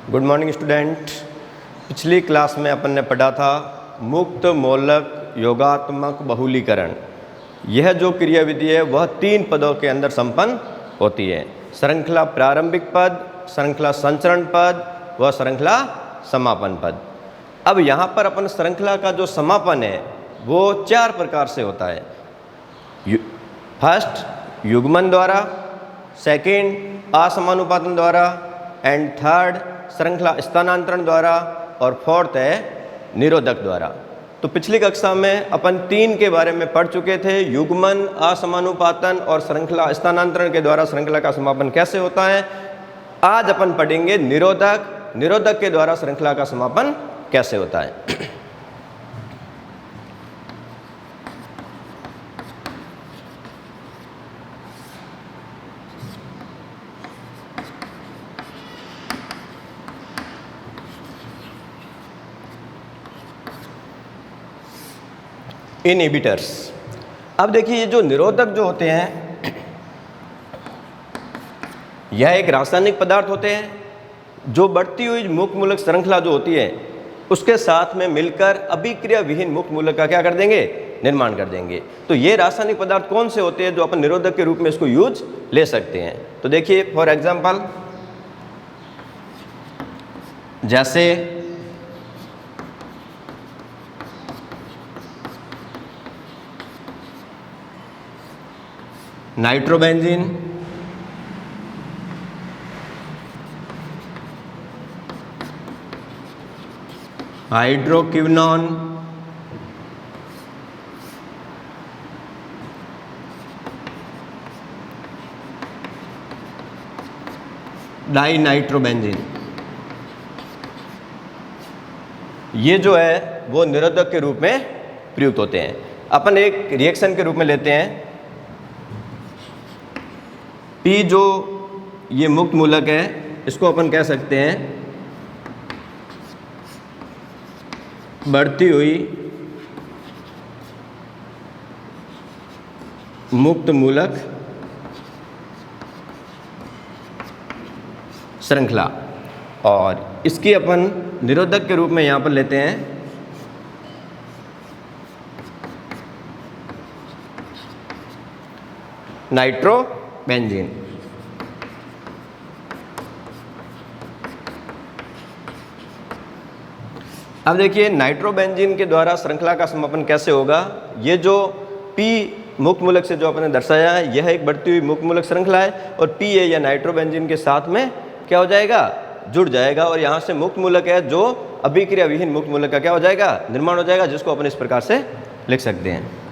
Good morning student. पिछली class में अपन ने पढ़ा था मुक्त मूलक योगात्मक बहुलीकरण। यह जो क्रियाविधि है वह 3 पदों के अंदर संपन्न होती है। श्रृंखला प्रारंभिक पद, श्रृंखला संचरण पद व श्रृंखला समापन पद। अब यहाँ पर अपन श्रृंखला का जो समापन है वो 4 प्रकार से होता है। फर्स्ट युग्मन द्वारा, सेकेंड असमानुपातन द्वारा एंड थर्ड श्रृंखला स्थानांतरण द्वारा और फोर्थ है निरोधक द्वारा। तो पिछली कक्षा में अपन 3 के बारे में पढ़ चुके थे, युग्मन, असमानुपातन और श्रृंखला स्थानांतरण के द्वारा श्रृंखला का समापन कैसे होता है। आज अपन पढ़ेंगे निरोधक, निरोधक के द्वारा श्रृंखला का समापन कैसे होता है। इनहिबिटर्स। अब देखिए ये जो निरोधक जो होते हैं यह एक रासायनिक पदार्थ होते हैं जो बढ़ती हुई मुक्त मूलक श्रृंखला जो होती है उसके साथ में मिलकर अभिक्रिया विहीन मुक्त मूलक का क्या कर देंगे, निर्माण कर देंगे। तो ये रासायनिक पदार्थ कौन से होते हैं जो अपन निरोधक के रूप में इसको यूज ले सकते हैं। तो देखिए फॉर एग्जांपल जैसे नाइट्रोबेंजीन, हाइड्रोक्विनोन, डाइनाइट्रोबेंजीन, ये जो है वो निरोधक के रूप में प्रयुक्त होते हैं। अपन एक रिएक्शन के रूप में लेते हैं। P जो ये मुक्त मूलक है इसको अपन कह सकते हैं बढ़ती हुई मुक्त मूलक श्रृंखला, और इसकी अपन निरोधक के रूप में यहाँ पर लेते हैं नाइट्रोबेंजीन। अब देखिए नाइट्रोबेंजीन के द्वारा श्रृंखला का समापन कैसे होगा। ये जो P मुक्त मूलक से जो आपने दर्शाया है यह एक बढ़ती हुई मुक्त मूलक श्रृंखला है और P या नाइट्रोबेंजीन के साथ में क्या हो जाएगा, जुड़ जाएगा और यहाँ से मुक्त मूलक है जो अभिक्रिया विहीन मुक्त मूलक का क्या हो जाएगा, निर्माण हो जाएगा, जिसको अपन इस प्रकार से लिख सकते हैं।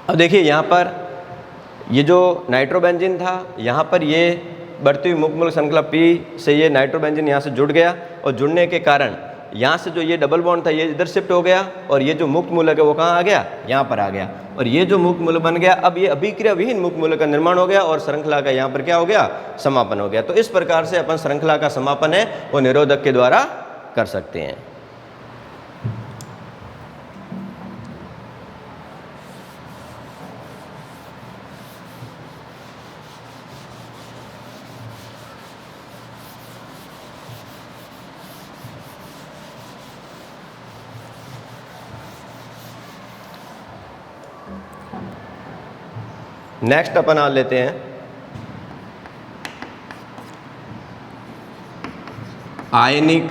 अब देखिए यहाँ पर ये जो नाइट्रोबेंजीन था यहाँ पर ये बढ़ती हुई मुक्त मूलक श्रृंखला P से ये नाइट्रोबेंजीन यहाँ से जुड़ गया और जुड़ने के कारण यहाँ से जो ये डबल बॉन्ड था ये इधर शिफ्ट हो गया और ये जो मुक्त मूलक है वो कहाँ आ गया, यहाँ पर आ गया। और ये जो मुक्त मूलक बन गया अब ये अभिक्रिया विहीन मुक्त मूलक का निर्माण हो गया और श्रृंखला का यहाँ पर क्या हो गया, समापन हो गया। तो इस प्रकार से अपन श्रृंखला का समापन है वो निरोधक के द्वारा कर सकते हैं। नेक्स्ट अपन आ लेते हैं आयनिक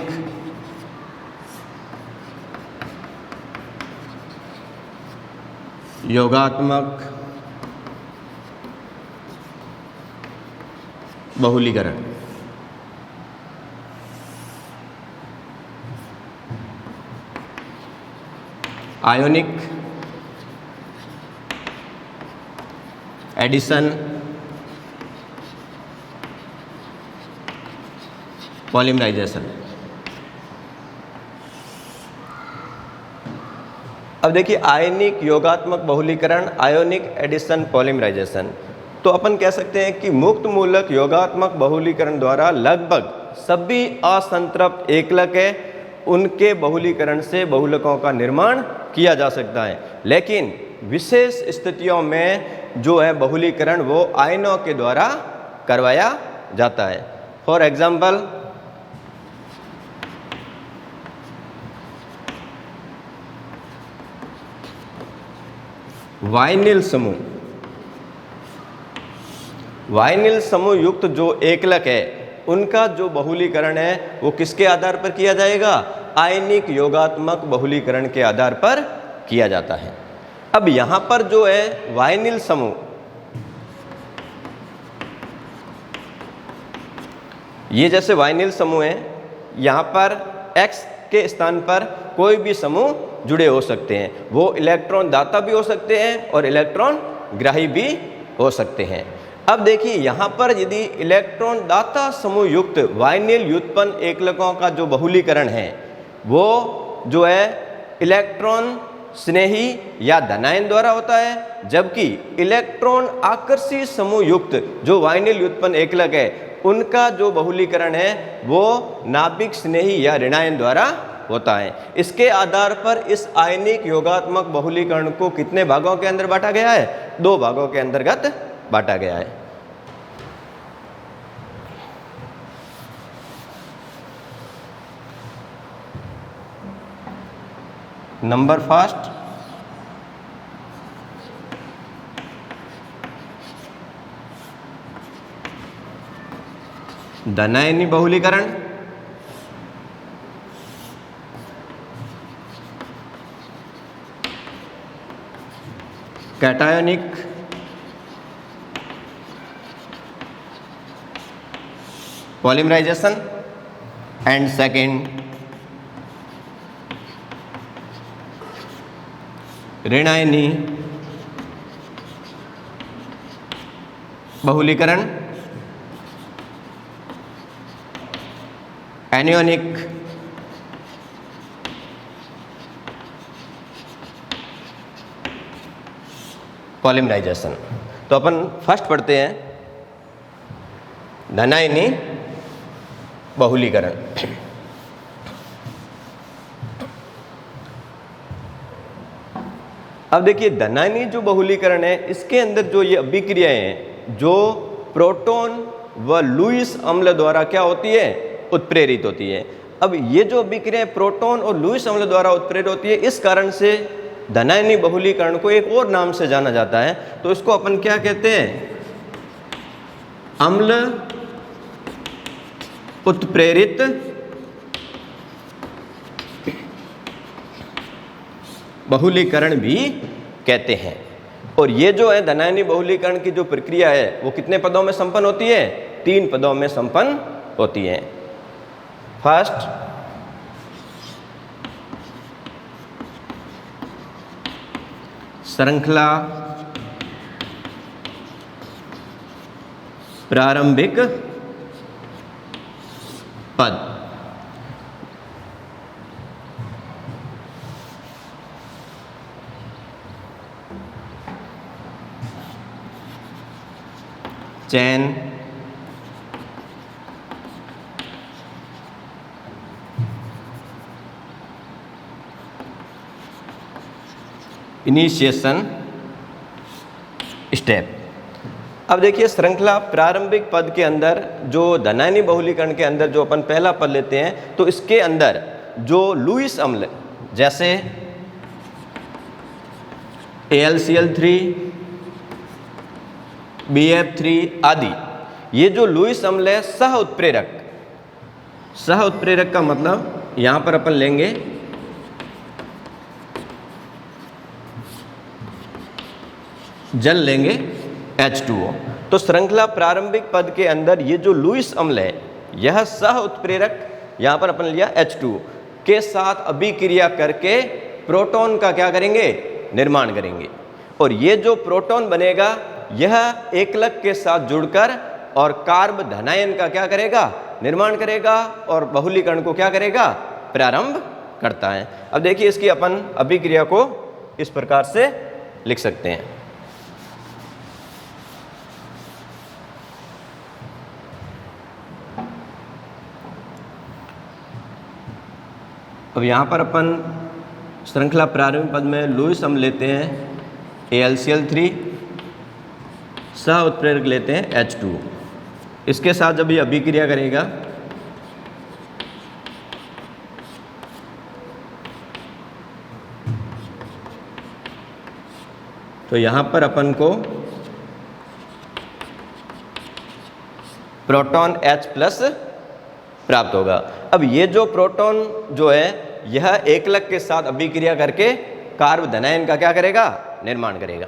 योगात्मक बहुलीकरण। Ionic addition polymerisation. अब देखिए आयनिक योगात्मक बहुलीकरण, आयोनिक एडिशन, पॉलीमराइजेशन। तो अपन कह सकते हैं कि मुक्त मूलक योगात्मक बहुलीकरण द्वारा लगभग सभी असंतृप्त एकलक है उनके बहुलीकरण से बहुलकों का निर्माण किया जा सकता है, लेकिन विशेष स्थितियों में जो है बहुलीकरण वो आयनों के द्वारा करवाया जाता है। फॉर एग्जाम्पल वाइनिल समूह, वाइनिल समूह युक्त जो एकलक है उनका जो बहुलीकरण है वो किसके आधार पर किया जाएगा? आयनिक योगात्मक बहुलीकरण के आधार पर किया जाता है। अब यहां पर जो है वाइनिल समूह, ये जैसे वाइनिल समूह है, यहां पर X के स्थान पर कोई भी समूह जुड़े हो सकते हैं, वो इलेक्ट्रॉन दाता भी हो सकते हैं और इलेक्ट्रॉन ग्राही भी हो सकते हैं। अब देखिए यहाँ पर यदि इलेक्ट्रॉन दाता समूह युक्त वाइनिल व्युत्पन्न एकलकों का जो बहुलीकरण है वो जो है इलेक्ट्रॉन स्नेही या धनायन द्वारा होता है, जबकि इलेक्ट्रॉन आकर्षी समूह युक्त जो वाइनिल व्युत्पन्न एकलक है उनका जो बहुलीकरण है वो नाभिक स्नेही या ऋणायन द्वारा होता है। इसके आधार पर इस आयनिक योगात्मक बहुलीकरण को कितने भागों के अंदर बांटा गया है? 2 भागों के अंतर्गत बांटा गया है। नंबर फर्स्ट, धनायनी बहुलीकरण, कैटायोनिक polymerization, and second ऋणायनी बहुलीकरण, एनियोनिक पॉलीमराइजेशन। तो अपन फर्स्ट पढ़ते हैं धनायनी बहुलीकरण। अब देखिए धनायनी जो बहुलीकरण है इसके अंदर जो ये अभिक्रियाएं हैं जो प्रोटॉन व लुईस अम्ल द्वारा क्या होती है? उत्प्रेरित होती है। अब ये जो अभिक्रियाएं प्रोटॉन और लुईस अम्ल द्वारा उत्प्रेरित होती है, इस कारण से धनायनी बहुलीकरण को एक और नाम से जाना जाता है। तो इसको अपन क्या कहते हैं? अम्ल उत्प्रेरित बहुलीकरण भी कहते हैं। और ये जो है धनायनी बहुलीकरण की जो प्रक्रिया है वो कितने पदों में संपन्न होती है? 3 पदों में संपन्न होती है। फर्स्ट, श्रृंखला प्रारंभिक पद, चैन इनिशिएशन स्टेप। अब देखिए श्रृंखला प्रारंभिक पद के अंदर जो धनायनी बहुलीकरण के अंदर जो अपन पहला पद लेते हैं तो इसके अंदर जो लुईस अम्ल जैसे AlCl3, BF3 आदि, ये जो लुईस अम्ल है सह उत्प्रेरक, सह उत्प्रेरक का मतलब यहां पर अपन लेंगे जल लेंगे H2O। तो श्रृंखला प्रारंभिक पद के अंदर ये जो लुईस अम्ल है यह सह उत्प्रेरक, यहां पर अपन लिया H2O के साथ अभिक्रिया करके प्रोटॉन का क्या करेंगे? निर्माण करेंगे। और ये जो प्रोटॉन बनेगा यह एकलक के साथ जुड़कर और कार्ब धनायन का क्या करेगा? निर्माण करेगा और बहुलीकरण को क्या करेगा, प्रारंभ करता है। अब देखिए इसकी अपन अभिक्रिया को इस प्रकार से लिख सकते हैं। अब यहाँ पर अपन श्रृंखला प्रारंभिक पद में लुईस अम्ल लेते हैं AlCl3, सह उत्प्रेरक लेते हैं H2। इसके साथ जब ये अभिक्रिया करेगा तो यहाँ पर अपन को प्रोटॉन H प्लस प्राप्त होगा। अब ये जो प्रोटॉन जो है यह एकलक के साथ अभिक्रिया करके कार्ब धनायन का क्या करेगा, निर्माण करेगा।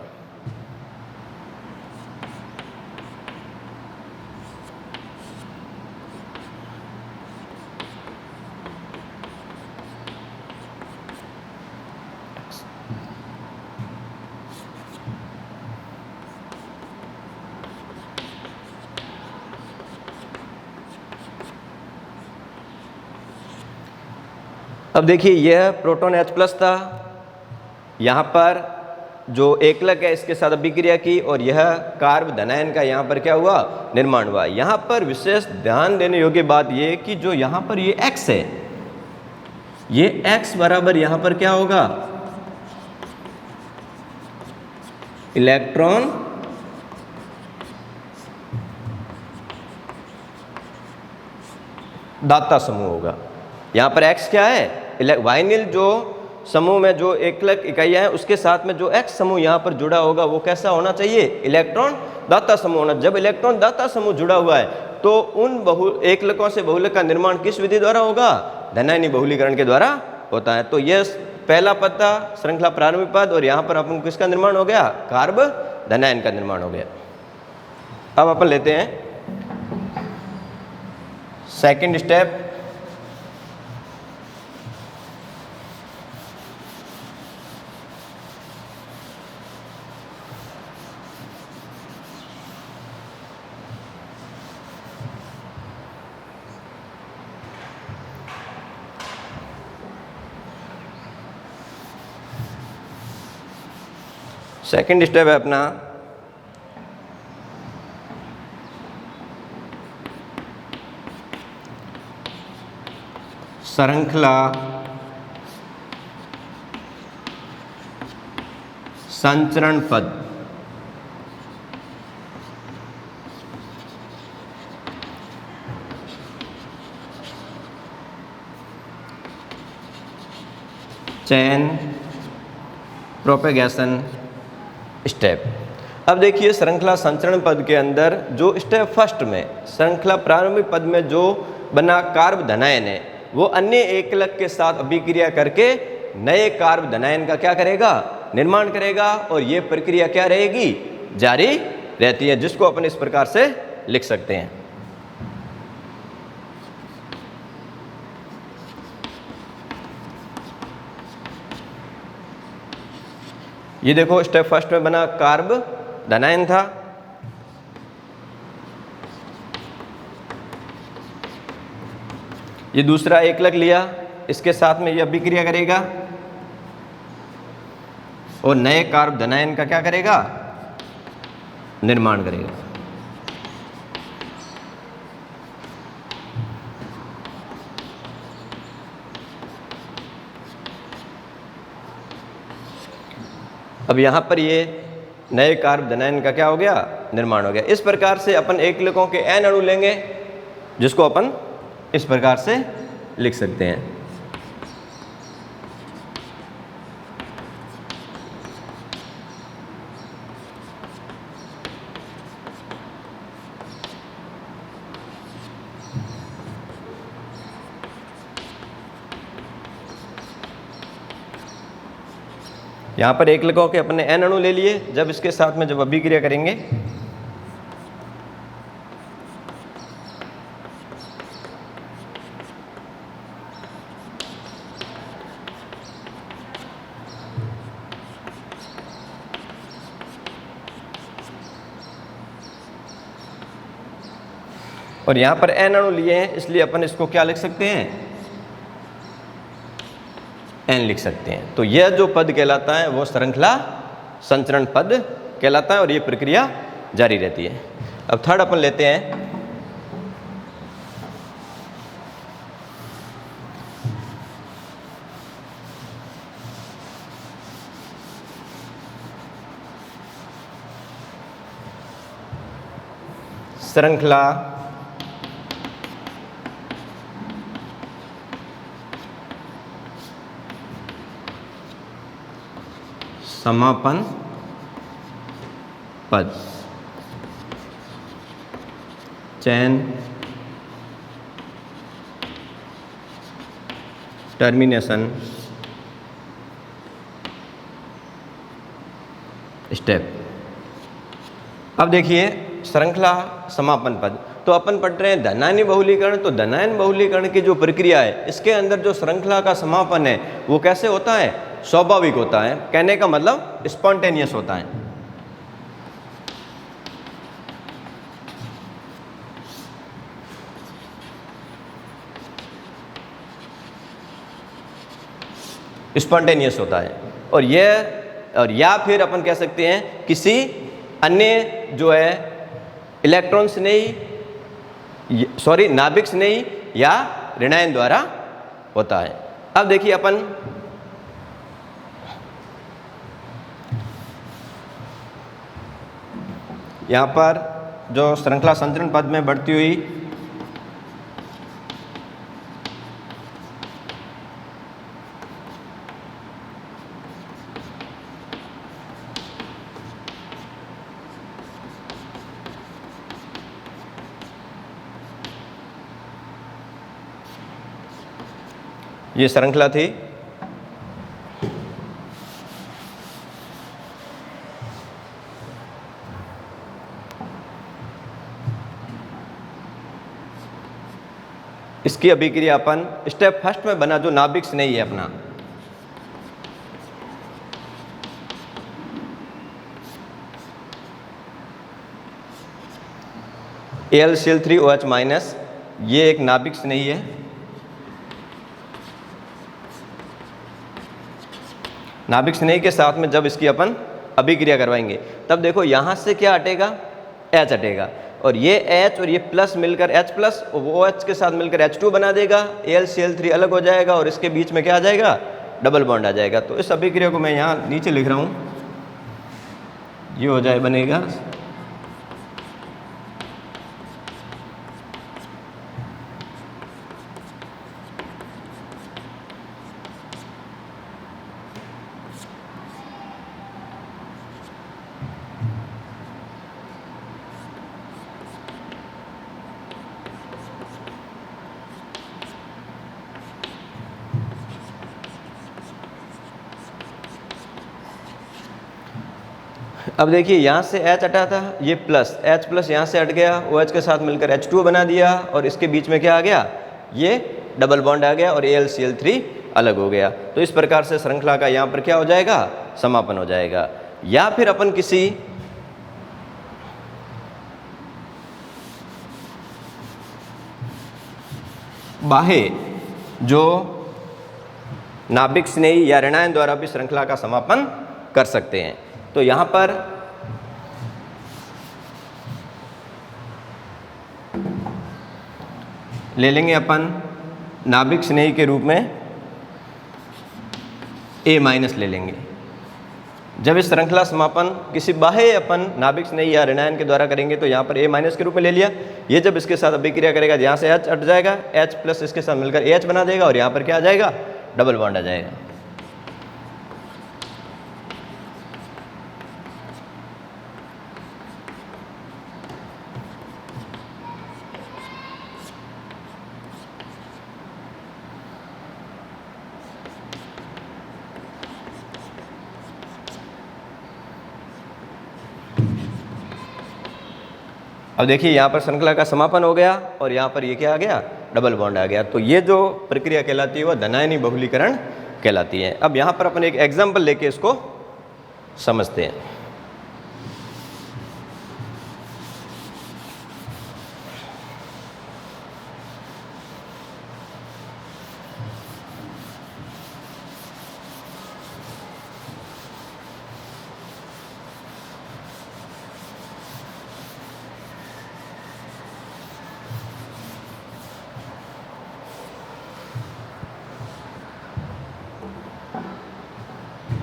अब देखिए यह प्रोटॉन H प्लस था, यहाँ पर जो एकलक है इसके साथ अभिक्रिया की और यह कार्ब धनायन का यहाँ पर क्या हुआ, निर्माण हुआ। यहाँ पर विशेष ध्यान देने योग्य बात यह कि जो यहाँ पर ये X है, ये X बराबर यहाँ पर क्या होगा, इलेक्ट्रॉन दाता समूह होगा। यहाँ पर X क्या है, वाइनिल जो समूह में जो एकलक इकाइयाँ हैं उसके साथ में जो X समूह यहाँ पर जुड़ा होगा वो कैसा होना चाहिए, इलेक्ट्रॉन दाता समूह होना। जब इलेक्ट्रॉन दाता समूह जुड़ा हुआ है तो उन एकलकों से बहुलक का निर्माण किस विधि द्वारा होगा, धनायनी बहुलीकरण के द्वारा होता है। तो यह पहला पद था श्रृंखला प्रारंभिक पद और यहाँ पर अपन किसका निर्माण हो गया, कार्ब धनायन का निर्माण हो गया। अब अपन लेते हैं सेकंड स्टेप। सेकंड स्टेप है अपना श्रृंखला संचरण पद। Chain propagation step. अब देखिए श्रृंखला संचरण पद के अंदर जो स्टेप फर्स्ट में श्रृंखला प्रारंभिक पद में जो बना कार्ब धनायन है वो अन्य एकलक के साथ अभिक्रिया करके नए कार्ब धनायन का क्या करेगा, निर्माण करेगा और ये प्रक्रिया क्या रहेगी, जारी रहती है, जिसको अपन इस प्रकार से लिख सकते हैं। ये देखो स्टेप फर्स्ट में बना कार्ब धनायन था, ये दूसरा एकलक लिया, इसके साथ में ये अभिक्रिया करेगा और नए कार्ब धनायन का क्या करेगा, निर्माण करेगा। अब यहाँ पर ये नए कार्ब धनायन का क्या हो गया, निर्माण हो गया। इस प्रकार से अपन एकलकों के n अणु लेंगे जिसको अपन इस प्रकार से लिख सकते हैं। यहाँ पर एकलकों के अपने n अणु ले लिए, जब इसके साथ में जब अभिक्रिया करेंगे और यहाँ पर n अणु लिए हैं, इसलिए अपन इसको क्या लिख सकते हैं, n लिख सकते हैं। तो यह जो पद कहलाता है वो श्रृंखला संचरण पद कहलाता है और ये प्रक्रिया जारी रहती है। अब थर्ड अपन लेते हैं श्रृंखला समापन पद, चैन टर्मिनेशन स्टेप। अब देखिए श्रृंखला समापन पद, तो अपन पढ़ रहे हैं धनायन बहुलीकरण। तो धनायन बहुलीकरण की जो प्रक्रिया है, इसके अंदर जो श्रृंखला का समापन है वो कैसे होता है, स्वाभाविक होता है। कहने का मतलब स्पॉन्टेनियस होता है। स्पॉन्टेनियस होता है। और या फिर अपन कह सकते हैं किसी अन्य जो है इलेक्ट्रॉन से नहीं, सॉरी नाभिक से नहीं या ऋणायन द्वारा होता है। अब देखिए अपन यहाँ पर जो श्रृंखला संचरण पद में बढ़ती हुई ये श्रृंखला थी, इसकी अभिक्रिया अपन स्टेप फर्स्ट में बना जो नाभिक से नहीं है अपना, AlCl3OH माइनस, ये एक नाभिक से नहीं है। नाभिक स्नेही के साथ में जब इसकी अपन अभिक्रिया करवाएंगे तब देखो यहाँ से क्या हटेगा, H हटेगा, और ये H और ये प्लस मिलकर H प्लस वो OH के साथ मिलकर H2 बना देगा। AlCl3 अलग हो जाएगा और इसके बीच में क्या आ जाएगा, डबल बॉन्ड आ जाएगा। तो इस अभिक्रिया को मैं यहाँ नीचे लिख रहा हूँ, ये हो जाए बनेगा अब देखिए यहाँ से H हटा था, ये प्लस H प्लस यहाँ से हट गया, OH के साथ मिलकर H2 बना दिया और इसके बीच में क्या आ गया, ये डबल बॉन्ड आ गया और AlCl3 अलग हो गया। तो इस प्रकार से श्रृंखला का यहाँ पर क्या हो जाएगा, समापन हो जाएगा। या फिर अपन किसी बाह्य जो नाभिक स्नेही या ऋणायन द्वारा भी श्रृंखला का समापन कर सकते हैं। तो यहाँ पर ले लेंगे अपन नाभिक स्नेही के रूप में A माइनस ले लेंगे। जब इस श्रृंखला समापन किसी बाह्य अपन नाभिक स्नेही या ऋणायन के द्वारा करेंगे तो यहाँ पर A माइनस के रूप में ले लिया। ये जब इसके साथ अभिक्रिया करेगा यहाँ से H हट जाएगा, H प्लस इसके साथ मिलकर AH बना देगा और यहाँ पर क्या आ जाएगा, डबल बॉन्ड आ जाएगा। अब देखिए यहाँ पर श्रृंखला का समापन हो गया और यहाँ पर ये क्या आ गया, डबल बॉन्ड आ गया। तो ये जो प्रक्रिया कहलाती है वह धनायनी बहुलीकरण कहलाती है। अब यहाँ पर अपन एक एग्जाम्पल लेके इसको समझते हैं।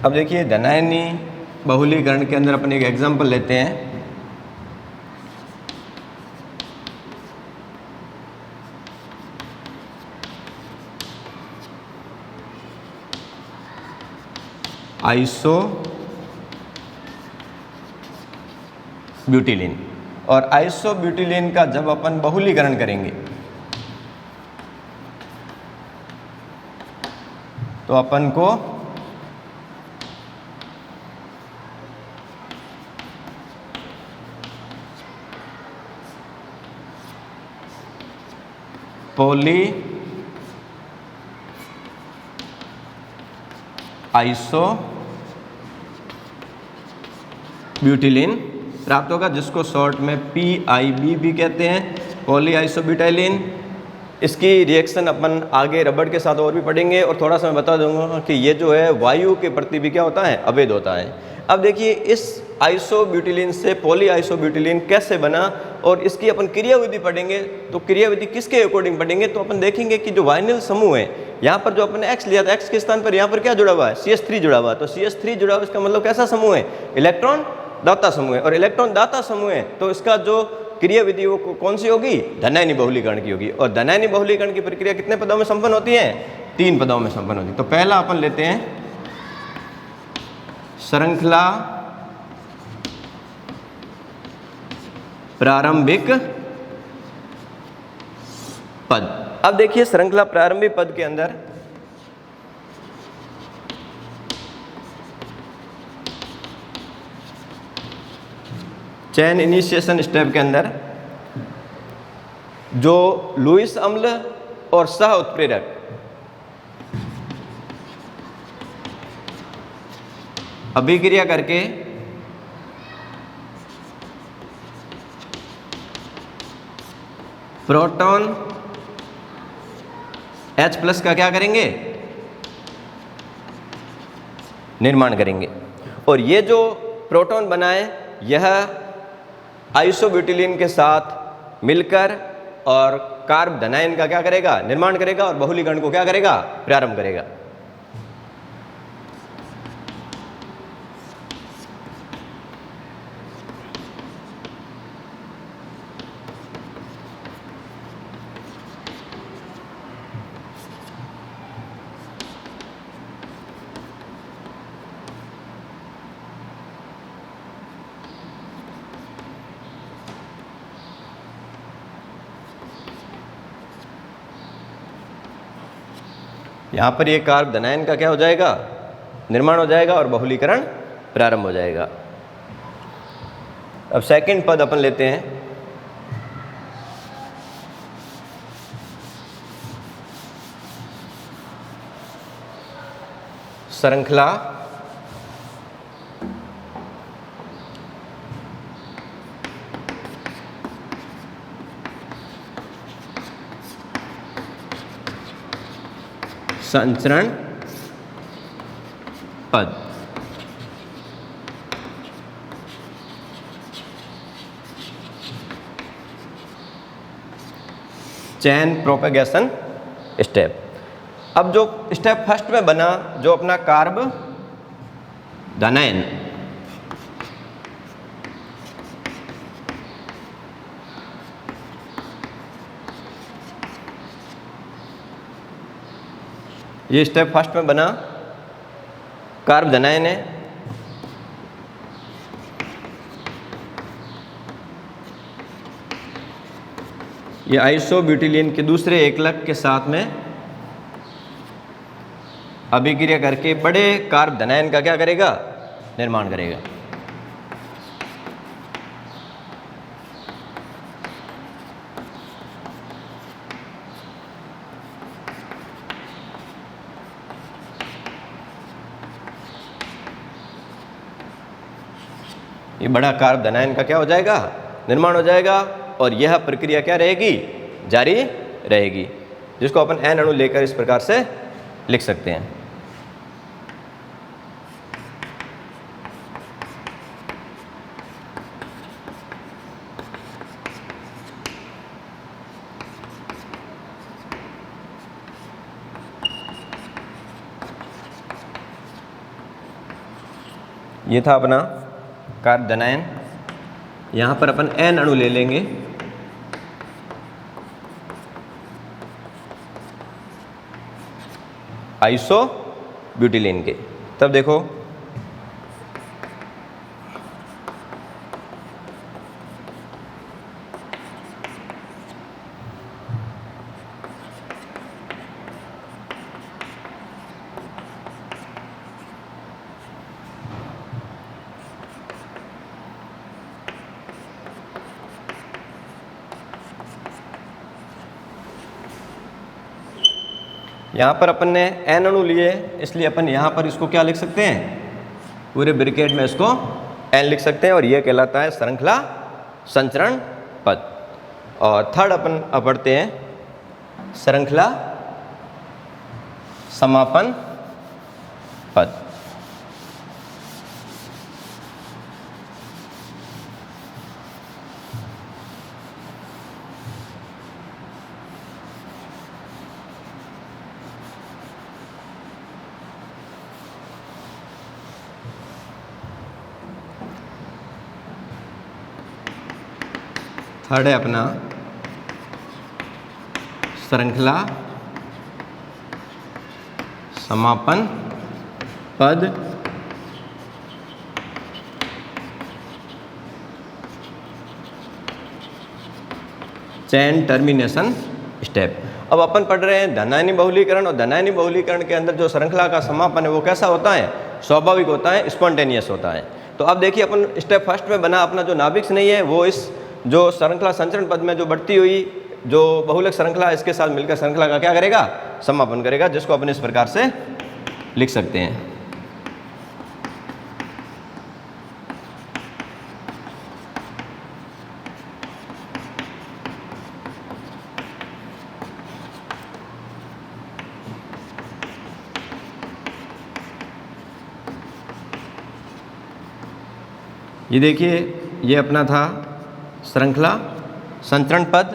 अब देखिए धनायनी बहुलीकरण के अंदर अपन एक एग्जाम्पल लेते हैं। आइसो ब्यूटिलीन। और आइसो ब्यूटिलीन का जब अपन बहुलीकरण करेंगे तो अपन को पॉली आइसो ब्यूटिलीन प्राप्त होगा, जिसको शॉर्ट में PIB भी कहते हैं, पॉली आइसोब्यूटाइलिन। इसकी रिएक्शन अपन आगे रबड़ के साथ और भी पढ़ेंगे और थोड़ा सा मैं बता दूंगा कि ये जो है वायु के प्रति भी क्या होता है, अवैध होता है। अब देखिए इस आइसोब्यूटिलीन से पॉली आइसोब्यूटिलीन कैसे बना और इसकी अपन क्रियाविधि पढ़ेंगे। तो क्रियाविधि किसके अकॉर्डिंग पढ़ेंगे, तो अपन देखेंगे कि जो वाइनिल समूह है, यहाँ पर जो अपन X लिया था, X के स्थान पर यहाँ पर क्या जुड़ा हुआ है, CH3 जुड़ा हुआ है। तो CH3 जुड़ा हुआ, इसका मतलब कैसा समूह है, इलेक्ट्रॉन दाता समूह है। और इलेक्ट्रॉन दाता समूह है तो इसका जो क्रियाविधि वो कौन सी होगी, धनायनी बहुलीकरण की होगी। और धनायनी बहुलीकरण की प्रक्रिया कितने पदों में संपन्न होती है, 3 पदों में संपन्न होती है। तो पहला अपन लेते हैं श्रृंखला प्रारंभिक पद। अब देखिए श्रृंखला प्रारंभिक पद के अंदर चेन इनिशिएशन स्टेप के अंदर जो लुईस अम्ल और सह उत्प्रेरक अभिक्रिया करके प्रोटॉन H+ का क्या करेंगे, निर्माण करेंगे। और ये जो प्रोटॉन बनाए यह आइसोब्यूटिलीन के साथ मिलकर और कार्ब धनायन का क्या करेगा, निर्माण करेगा और बहुलीकरण को क्या करेगा, प्रारंभ करेगा। यहाँ पर ये कार्ब धनायन का क्या हो जाएगा, निर्माण हो जाएगा और बहुलीकरण प्रारंभ हो जाएगा। अब सेकंड पद अपन लेते हैं श्रृंखला संचरण पद। चैन प्रोपेगेशन स्टेप। अब जो स्टेप फर्स्ट में बना जो अपना कार्ब धनायन, ये स्टेप फर्स्ट में बना कार्ब धनायन है। ये आइसोब्यूटिलीन के दूसरे एकलक के साथ में अभिक्रिया करके बड़े कार्ब धनायन का क्या करेगा, निर्माण करेगा। ये बड़ा कार्ब धनायन का क्या हो जाएगा, निर्माण हो जाएगा। और यह प्रक्रिया क्या रहेगी, जारी रहेगी, जिसको अपन N अणु लेकर इस प्रकार से लिख सकते हैं। ये था अपना कार्बोनाइन। यहाँ पर अपन N अणु ले लेंगे, आइसो ब्यूटिलीन के। तब देखो यहाँ पर अपन ने N अणु लिए, इसलिए अपन यहाँ पर इसको क्या लिख सकते हैं, पूरे ब्रैकेट में इसको N लिख सकते हैं, और यह कहलाता है श्रृंखला संचरण पद। और थर्ड अपन अब पढ़ते हैं श्रृंखला समापन पद। थर्ड है अपना श्रृंखला समापन पद। Chain termination step. अब अपन पढ़ रहे हैं धनायनी बहुलीकरण, और धनायनी बहुलीकरण के अंदर जो श्रृंखला का समापन है वो कैसा होता है, स्वाभाविक होता है, स्पॉन्टेनियस होता है। तो अब देखिए अपन स्टेप फर्स्ट में बना अपना जो नाभिक नहीं है वो इस जो श्रृंखला संचरण पद में जो बढ़ती हुई जो बहुलक श्रृंखला इसके साथ मिलकर श्रृंखला का क्या करेगा, समापन करेगा, जिसको अपन इस प्रकार से लिख सकते हैं। ये देखिए ये अपना था श्रृंखला संचरण पद,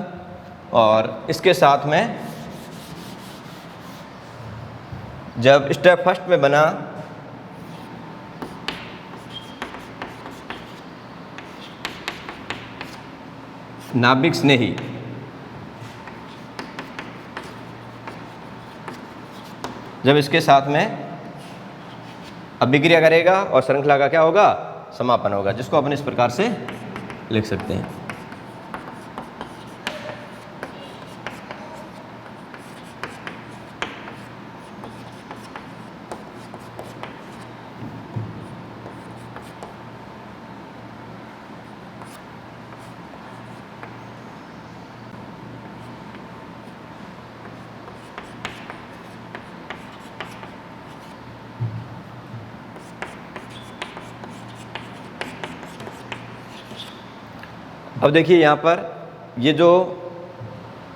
और इसके साथ में जब स्टेप फर्स्ट में बना नाभिक स्नेही, जब इसके साथ में अभिक्रिया करेगा और श्रृंखला का क्या होगा, समापन होगा, जिसको अपन इस प्रकार से लिख सकते हैं। अब देखिए यहाँ पर ये जो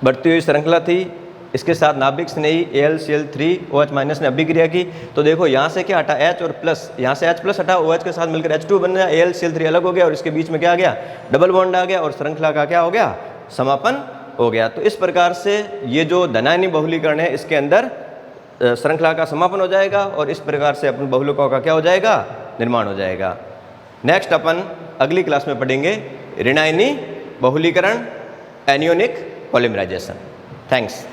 बढ़ती हुई श्रृंखला थी इसके साथ नाभिक स्नेही AlCl3OH- ने अभिक्रिया की, तो देखो यहाँ से क्या हटा H और प्लस, यहाँ से H प्लस हटा, OH के साथ मिलकर H2 बन गया, AlCl3 अलग हो गया और इसके बीच में क्या आ गया, डबल बॉन्ड आ गया, और श्रृंखला का क्या हो गया, समापन हो गया। तो इस प्रकार से ये जो धनायनी बहुलीकरण है इसके अंदर श्रृंखला का समापन हो जाएगा, और इस प्रकार से अपन बहुलकों का क्या हो जाएगा, निर्माण हो जाएगा। नेक्स्ट अपन अगली क्लास में पढ़ेंगे ऋणायनी बहुलीकरण, एनियोनिक पॉलीमराइजेशन। थैंक्स।